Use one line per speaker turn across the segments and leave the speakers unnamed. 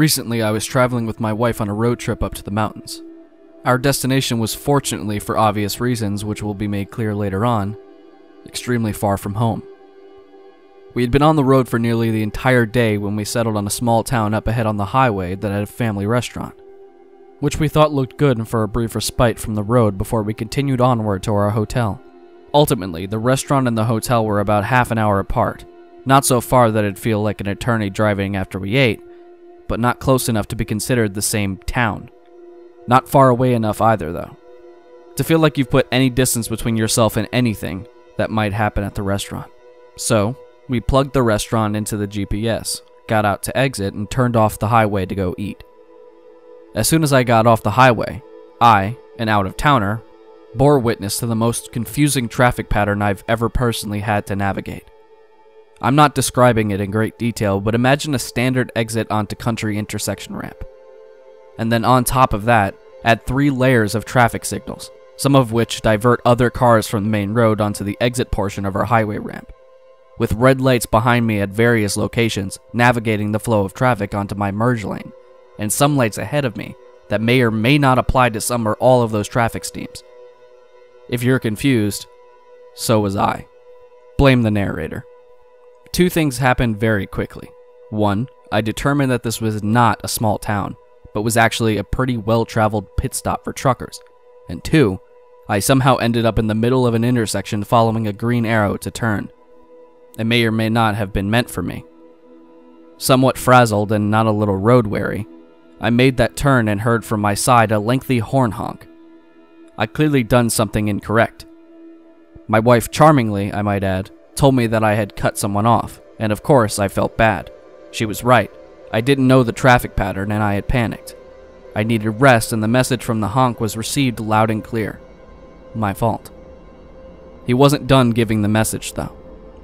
Recently, I was traveling with my wife on a road trip up to the mountains. Our destination was, fortunately for obvious reasons which will be made clear later on, extremely far from home. We had been on the road for nearly the entire day when we settled on a small town up ahead on the highway that had a family restaurant, which we thought looked good for a brief respite from the road before we continued onward to our hotel. Ultimately, the restaurant and the hotel were about half an hour apart, not so far that it'd feel like an eternity driving after we ate, but not close enough to be considered the same town. Not far away enough either, though, to feel like you've put any distance between yourself and anything that might happen at the restaurant. So, we plugged the restaurant into the GPS, got out to exit, and turned off the highway to go eat. As soon as I got off the highway, I, an out-of-towner, bore witness to the most confusing traffic pattern I've ever personally had to navigate. I'm not describing it in great detail, but imagine a standard exit onto country intersection ramp. And then on top of that, add 3 layers of traffic signals, some of which divert other cars from the main road onto the exit portion of our highway ramp, with red lights behind me at various locations navigating the flow of traffic onto my merge lane, and some lights ahead of me that may or may not apply to some or all of those traffic streams. If you're confused, so was I. Blame the narrator. 2 things happened very quickly. 1, I determined that this was not a small town, but was actually a pretty well-traveled pit stop for truckers. And 2, I somehow ended up in the middle of an intersection following a green arrow to turn. It may or may not have been meant for me. Somewhat frazzled and not a little road-weary, I made that turn and heard from my side a lengthy horn honk. I'd clearly done something incorrect. My wife charmingly, I might add, told me that I had cut someone off, and of course I felt bad. She was right. I didn't know the traffic pattern and I had panicked. I needed rest and the message from the honk was received loud and clear. My fault. He wasn't done giving the message though.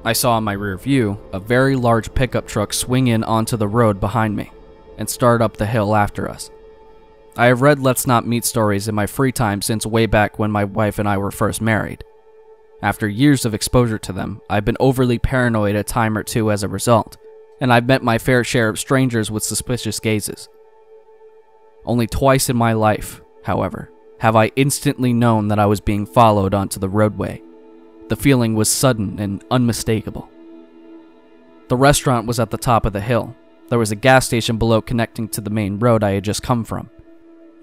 I saw in my rear view a very large pickup truck swing in onto the road behind me and start up the hill after us. I have read Let's Not Meet stories in my free time since way back when my wife and I were first married. After years of exposure to them, I've been overly paranoid a time or two as a result, and I've met my fair share of strangers with suspicious gazes. Only twice in my life, however, have I instantly known that I was being followed onto the roadway. The feeling was sudden and unmistakable. The restaurant was at the top of the hill. There was a gas station below connecting to the main road I had just come from.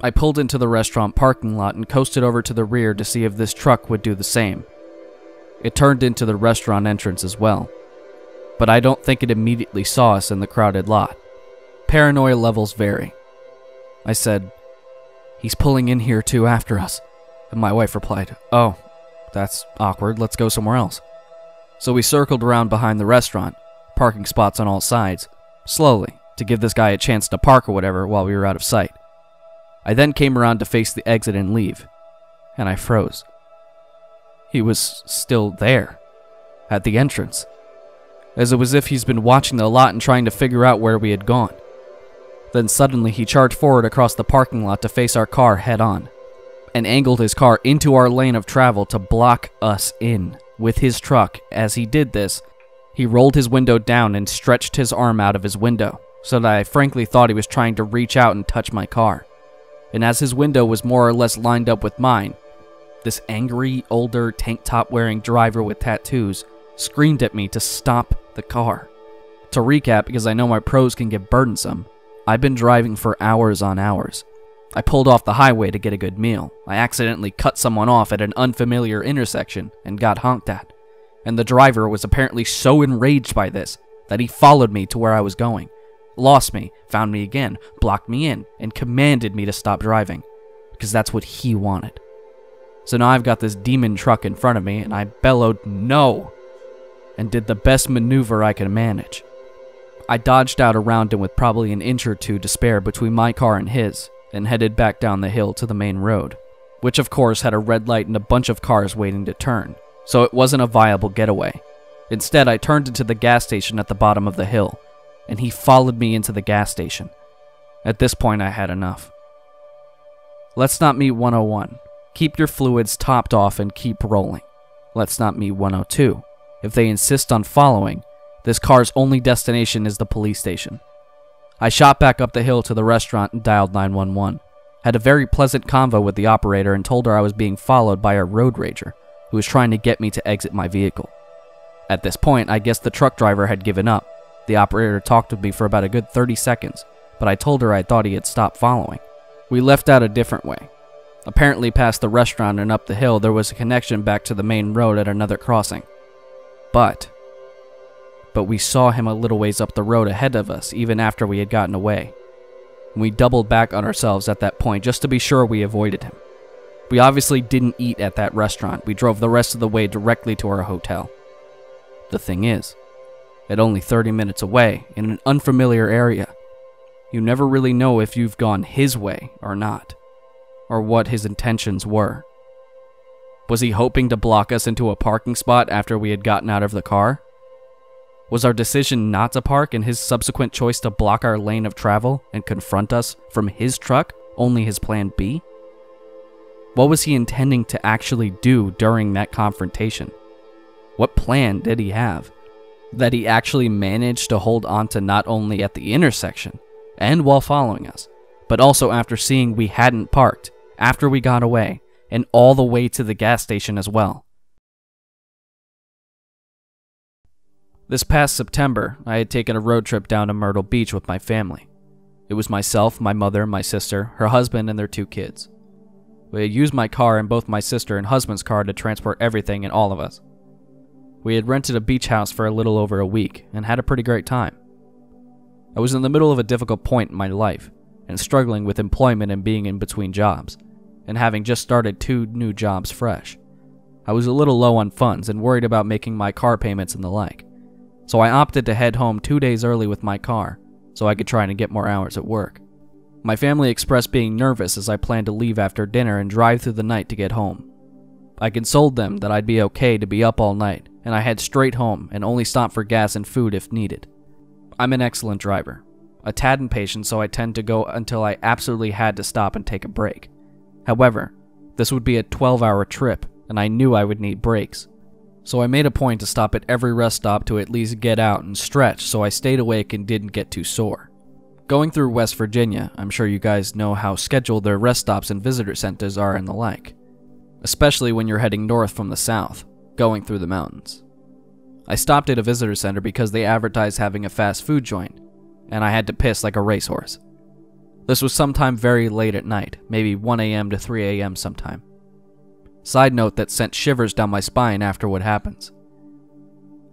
I pulled into the restaurant parking lot and coasted over to the rear to see if this truck would do the same. It turned into the restaurant entrance as well, but I don't think it immediately saw us in the crowded lot. Paranoia levels vary. I said, "He's pulling in here too after us," and my wife replied, "Oh, that's awkward, let's go somewhere else." So we circled around behind the restaurant, parking spots on all sides, slowly, to give this guy a chance to park or whatever while we were out of sight. I then came around to face the exit and leave, and I froze. He was still there, at the entrance, as it was if he's been watching the lot and trying to figure out where we had gone. Then suddenly he charged forward across the parking lot to face our car head-on, and angled his car into our lane of travel to block us in with his truck. As he did this, he rolled his window down and stretched his arm out of his window, so that I frankly thought he was trying to reach out and touch my car. And as his window was more or less lined up with mine, this angry, older, tank-top-wearing driver with tattoos screamed at me to stop the car. To recap, because I know my pros can get burdensome, I've been driving for hours on hours. I pulled off the highway to get a good meal. I accidentally cut someone off at an unfamiliar intersection and got honked at. And the driver was apparently so enraged by this that he followed me to where I was going, lost me, found me again, blocked me in, and commanded me to stop driving, because that's what he wanted. So now I've got this demon truck in front of me, and I bellowed "no!" and did the best maneuver I could manage. I dodged out around him with probably an inch or two to spare between my car and his, and headed back down the hill to the main road, which of course had a red light and a bunch of cars waiting to turn, so it wasn't a viable getaway. Instead, I turned into the gas station at the bottom of the hill, and he followed me into the gas station. At this point, I had enough. Let's Not Meet 101. Keep your fluids topped off and keep rolling. Let's Not Meet 102. If they insist on following, this car's only destination is the police station. I shot back up the hill to the restaurant and dialed 911. Had a very pleasant convo with the operator and told her I was being followed by a road rager who was trying to get me to exit my vehicle. At this point, I guess the truck driver had given up. The operator talked with me for about a good 30 seconds, but I told her I thought he had stopped following. We left out a different way. Apparently past the restaurant and up the hill, there was a connection back to the main road at another crossing. But we saw him a little ways up the road ahead of us, even after we had gotten away. We doubled back on ourselves at that point just to be sure we avoided him. We obviously didn't eat at that restaurant. We drove the rest of the way directly to our hotel. The thing is, at only 30 minutes away, in an unfamiliar area, you never really know if you've gone his way or not, or what his intentions were. Was he hoping to block us into a parking spot after we had gotten out of the car? Was our decision not to park and his subsequent choice to block our lane of travel and confront us from his truck only his plan B? What was he intending to actually do during that confrontation? What plan did he have that he actually managed to hold on to not only at the intersection and while following us, but also after seeing we hadn't parked, after we got away, and all the way to the gas station as well? This past September, I had taken a road trip down to Myrtle Beach with my family. It was myself, my mother, my sister, her husband, and their 2 kids. We had used my car and both my sister and husband's car to transport everything and all of us. We had rented a beach house for a little over a week and had a pretty great time. I was in the middle of a difficult point in my life and struggling with employment and being in between jobs, and having just started 2 new jobs fresh. I was a little low on funds and worried about making my car payments and the like. So I opted to head home 2 days early with my car, so I could try and get more hours at work. My family expressed being nervous as I planned to leave after dinner and drive through the night to get home. I consoled them that I'd be okay to be up all night, and I head straight home and only stop for gas and food if needed. I'm an excellent driver, a tad impatient, so I tend to go until I absolutely had to stop and take a break. However, this would be a 12-hour trip, and I knew I would need breaks. So I made a point to stop at every rest stop to at least get out and stretch so I stayed awake and didn't get too sore. Going through West Virginia, I'm sure you guys know how scheduled their rest stops and visitor centers are and the like, especially when you're heading north from the south, going through the mountains. I stopped at a visitor center because they advertised having a fast food joint, and I had to piss like a racehorse. This was sometime very late at night, maybe 1 a.m. to 3 a.m. sometime. Side note that sent shivers down my spine after what happens.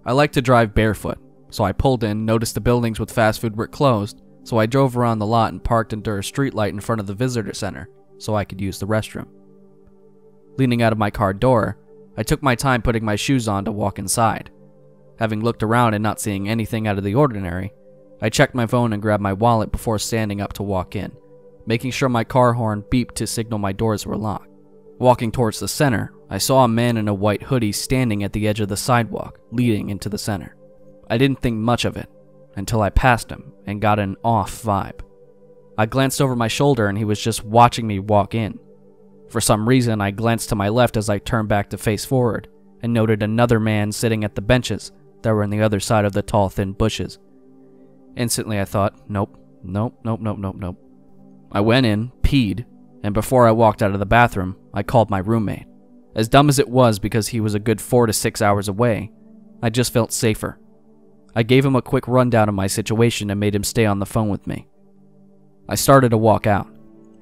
I like to drive barefoot, so I pulled in, noticed the buildings with fast food were closed, so I drove around the lot and parked under a street light in front of the visitor center so I could use the restroom. Leaning out of my car door, I took my time putting my shoes on to walk inside. Having looked around and not seeing anything out of the ordinary, I checked my phone and grabbed my wallet before standing up to walk in, making sure my car horn beeped to signal my doors were locked. Walking towards the center, I saw a man in a white hoodie standing at the edge of the sidewalk leading into the center. I didn't think much of it until I passed him and got an off vibe. I glanced over my shoulder and he was just watching me walk in. For some reason, I glanced to my left as I turned back to face forward and noted another man sitting at the benches that were on the other side of the tall, thin bushes. Instantly, I thought, nope. I went in, peed, and before I walked out of the bathroom, I called my roommate. As dumb as it was because he was a good 4 to 6 hours away, I just felt safer. I gave him a quick rundown of my situation and made him stay on the phone with me. I started to walk out,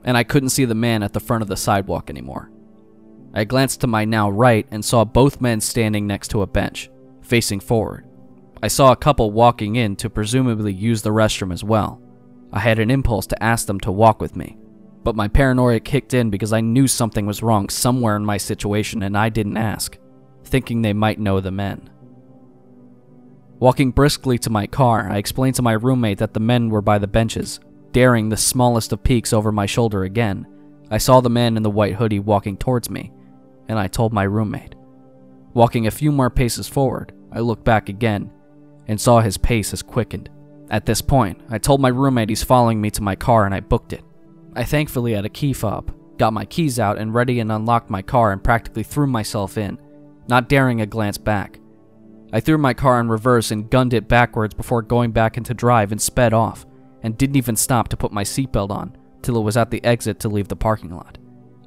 and I couldn't see the man at the front of the sidewalk anymore. I glanced to my now right and saw both men standing next to a bench, facing forward. I saw a couple walking in to presumably use the restroom as well. I had an impulse to ask them to walk with me, but my paranoia kicked in because I knew something was wrong somewhere in my situation and I didn't ask, thinking they might know the men. Walking briskly to my car, I explained to my roommate that the men were by the benches. Daring the smallest of peeks over my shoulder again, I saw the man in the white hoodie walking towards me, and I told my roommate. Walking a few more paces forward, I looked back again and saw his pace has quickened. At this point, I told my roommate he's following me to my car and I booked it. I thankfully had a key fob, got my keys out and ready and unlocked my car and practically threw myself in, not daring a glance back. I threw my car in reverse and gunned it backwards before going back into drive and sped off, and didn't even stop to put my seatbelt on till it was at the exit to leave the parking lot.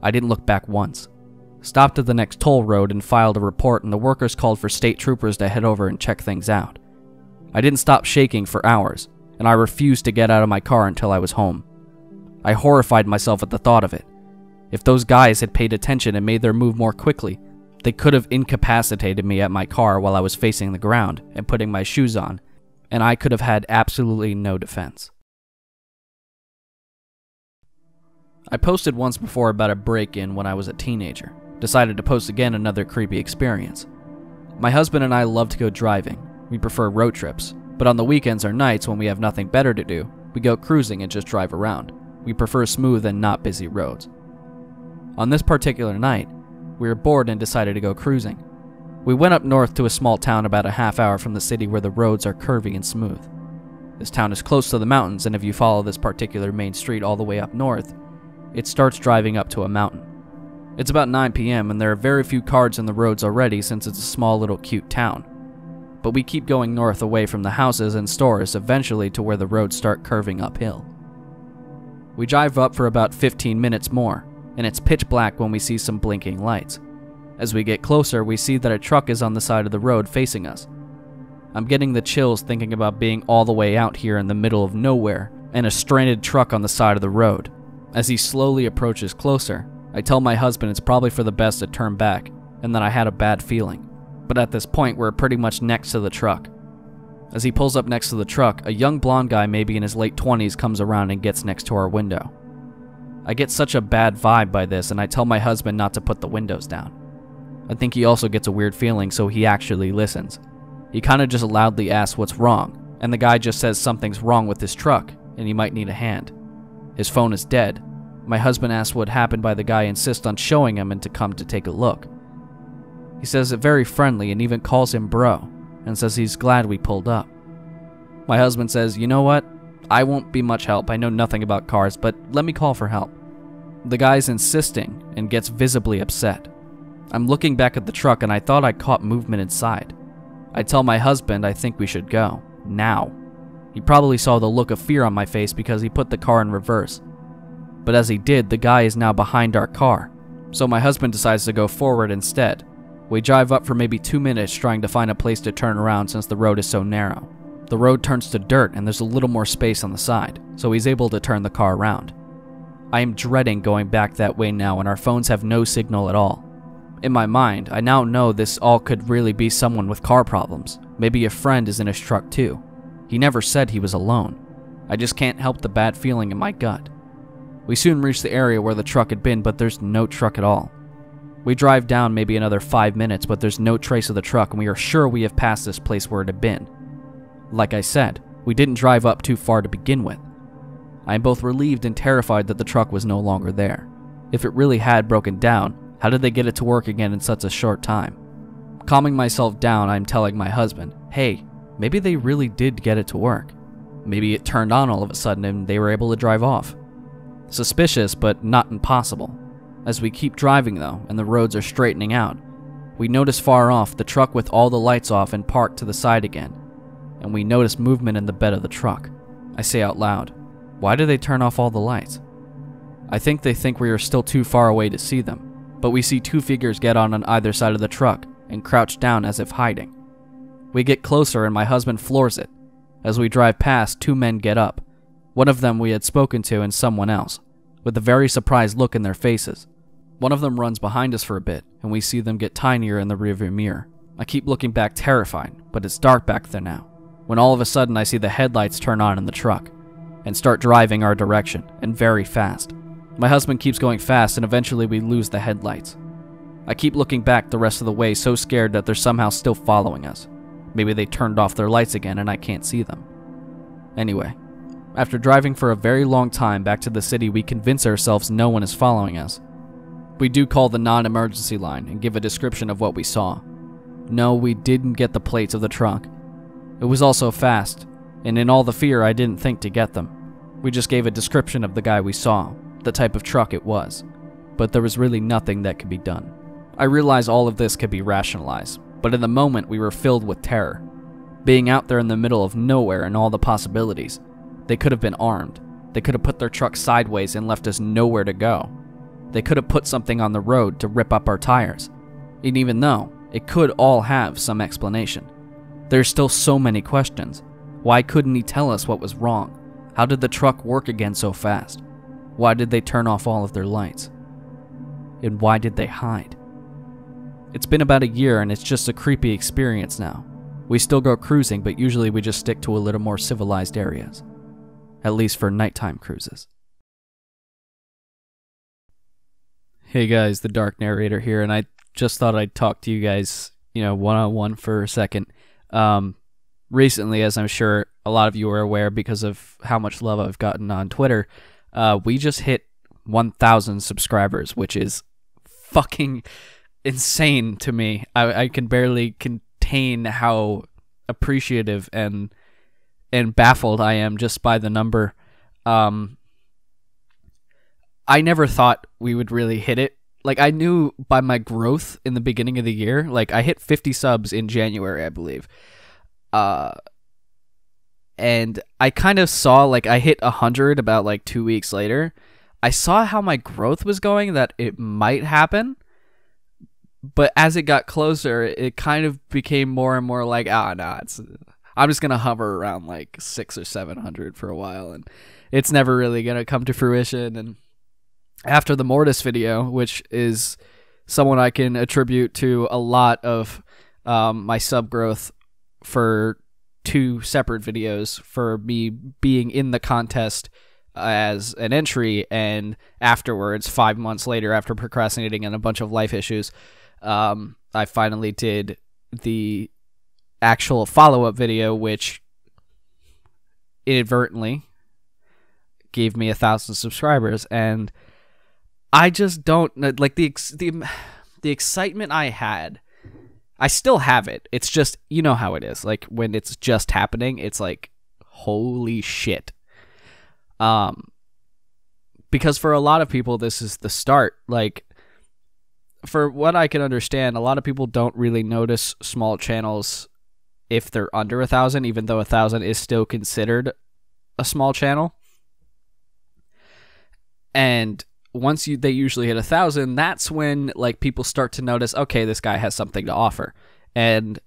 I didn't look back once. Stopped at the next toll road and filed a report, and the workers called for state troopers to head over and check things out. I didn't stop shaking for hours, and I refused to get out of my car until I was home. I horrified myself at the thought of it. If those guys had paid attention and made their move more quickly, they could have incapacitated me at my car while I was facing the ground and putting my shoes on, and I could have had absolutely no defense. I posted once before about a break-in when I was a teenager. Decided to post again another creepy experience. My husband and I love to go driving. We prefer road trips, but on the weekends or nights when we have nothing better to do, we go cruising and just drive around. We prefer smooth and not busy roads. On this particular night, we were bored and decided to go cruising. We went up north to a small town about a half hour from the city where the roads are curvy and smooth. This town is close to the mountains, and if you follow this particular main street all the way up north, it starts driving up to a mountain. It's about 9 p.m. and there are very few cars in the roads already since it's a small little cute town. But we keep going north away from the houses and stores eventually to where the roads start curving uphill. We drive up for about 15 minutes more, and it's pitch black when we see some blinking lights. As we get closer, we see that a truck is on the side of the road facing us. I'm getting the chills thinking about being all the way out here in the middle of nowhere and a stranded truck on the side of the road. As he slowly approaches closer, I tell my husband it's probably for the best to turn back, and that I had a bad feeling. But at this point, we're pretty much next to the truck. As he pulls up next to the truck, a young blonde guy maybe in his late 20s comes around and gets next to our window. I get such a bad vibe by this, and I tell my husband not to put the windows down. I think he also gets a weird feeling, so he actually listens. He kinda just loudly asks what's wrong, and the guy just says something's wrong with his truck, and he might need a hand. His phone is dead. My husband asks what happened by the guy insists on showing him and to come to take a look. He says it very friendly and even calls him bro, and says he's glad we pulled up. My husband says, you know what? I won't be much help, I know nothing about cars, but let me call for help. The guy's insisting and gets visibly upset. I'm looking back at the truck and I thought I caught movement inside. I tell my husband I think we should go, now. He probably saw the look of fear on my face because he put the car in reverse. But as he did, the guy is now behind our car, so my husband decides to go forward instead. We drive up for maybe 2 minutes trying to find a place to turn around since the road is so narrow. The road turns to dirt and there's a little more space on the side, so he's able to turn the car around. I am dreading going back that way now, and our phones have no signal at all. In my mind, I now know this all could really be someone with car problems. Maybe a friend is in his truck too. He never said he was alone. I just can't help the bad feeling in my gut. We soon reach the area where the truck had been, but there's no truck at all. We drive down maybe another 5 minutes, but there's no trace of the truck, and we are sure we have passed this place where it had been. Like I said, we didn't drive up too far to begin with. I am both relieved and terrified that the truck was no longer there. If it really had broken down, how did they get it to work again in such a short time? Calming myself down, I'm telling my husband, hey, maybe they really did get it to work. Maybe it turned on all of a sudden and they were able to drive off. Suspicious, but not impossible. As we keep driving though, and the roads are straightening out, we notice far off the truck with all the lights off and parked to the side again, and we notice movement in the bed of the truck. I say out loud, why do they turn off all the lights? I think they think we are still too far away to see them, but we see 2 figures get on either side of the truck and crouch down as if hiding. We get closer and my husband floors it. As we drive past, 2 men get up. One of them we had spoken to and someone else, with a very surprised look in their faces. One of them runs behind us for a bit, and we see them get tinier in the rearview mirror. I keep looking back terrified, but it's dark back there now, when all of a sudden I see the headlights turn on in the truck, and start driving our direction, and very fast. My husband keeps going fast, and eventually we lose the headlights. I keep looking back the rest of the way, so scared that they're somehow still following us. Maybe they turned off their lights again and I can't see them. Anyway, after driving for a very long time back to the city, we convince ourselves no one is following us. We do call the non-emergency line and give a description of what we saw. No, we didn't get the plates of the truck. It was all so fast, and in all the fear I didn't think to get them. We just gave a description of the guy we saw, the type of truck it was, but there was really nothing that could be done. I realize all of this could be rationalized, but in the moment we were filled with terror. Being out there in the middle of nowhere and all the possibilities, They could have been armed. They could have put their truck sideways and left us nowhere to go. They could have put something on the road to rip up our tires. And even though it could all have some explanation, there's still so many questions. Why couldn't he tell us what was wrong? How did the truck work again so fast? Why did they turn off all of their lights? And why did they hide? It's been about a year and it's just a creepy experience now. We still go cruising, but usually we just stick to a little more civilized areas. At least for nighttime cruises. Hey guys, the Dark Narrator here, and I just thought I'd talk to you guys, one-on-one for a second. Recently, as I'm sure a lot of you are aware because of how much love I've gotten on Twitter, we just hit 1,000 subscribers, which is fucking insane to me. I can barely contain how appreciative and baffled I am just by the number. I never thought we would really hit it. Like, I knew by my growth in the beginning of the year, like, I hit 50 subs in January, I believe. And I kind of saw, like, I hit 100 about, like, 2 weeks later. I saw how my growth was going, that it might happen. But as it got closer, it kind of became more and more like, I'm just going to hover around, like, 600 or 700 for a while. And it's never really going to come to fruition. And after the Mortis video, which is someone I can attribute to a lot of my sub growth for 2 separate videos, for me being in the contest as an entry, and afterwards, 5 months later, after procrastinating and a bunch of life issues, I finally did the actual follow-up video, which inadvertently gave me 1,000 subscribers. And I just don't, like, the excitement I had, I still have it. It's just, you know how it is. Like, when it's just happening, it's like, holy shit. Because for a lot of people, this is the start. Like, for what I can understand, a lot of people don't really notice small channels if they're under 1,000, even though 1,000 is still considered a small channel. And once they usually hit 1,000, that's when, like, people start to notice, okay, this guy has something to offer. And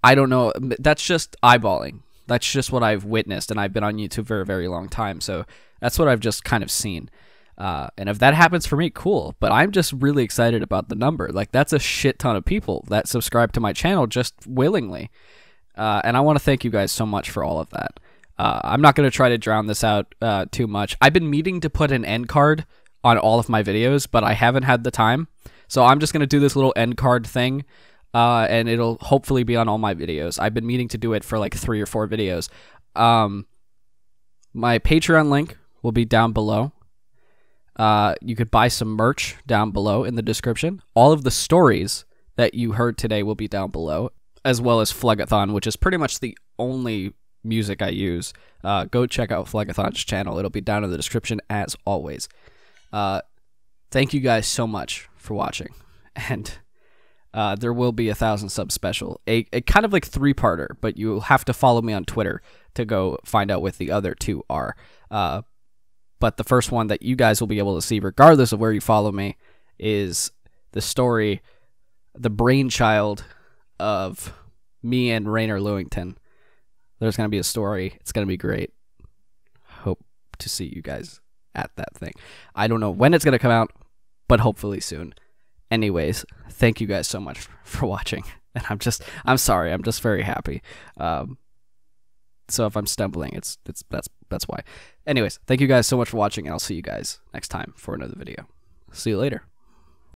I don't know, that's just eyeballing. That's just what I've witnessed, and I've been on YouTube for a very long time, so that's what I've just kind of seen. And if that happens for me, cool. But I'm just really excited about the number. Like, that's a shit ton of people that subscribe to my channel just willingly. And I want to thank you guys so much for all of that. I'm not going to try to drown this out too much. I've been meaning to put an end card on all of my videos, but I haven't had the time. So I'm just going to do this little end card thing, and it'll hopefully be on all my videos. I've been meaning to do it for like 3 or 4 videos. My Patreon link will be down below. You could buy some merch down below in the description. All of the stories that you heard today will be down below, as well as Phlegethon, which is pretty much the only music I use. Go check out Phlegethon's channel. It'll be down in the description as always. Thank you guys so much for watching, and there will be 1,000 sub special, a kind of like 3-parter, but you'll have to follow me on Twitter to go find out what the other 2 are. But the first one that you guys will be able to see, regardless of where you follow me, is the story, the brainchild of me and Rainer Lewington. There's going to be a story. It's going to be great. Hope to see you guys at that thing. I don't know when it's going to come out, but hopefully soon. Anyways, thank you guys so much for watching. And I'm sorry. I'm just very happy. So if I'm stumbling, that's why. Anyways, thank you guys so much for watching, and I'll see you guys next time for another video. See you later.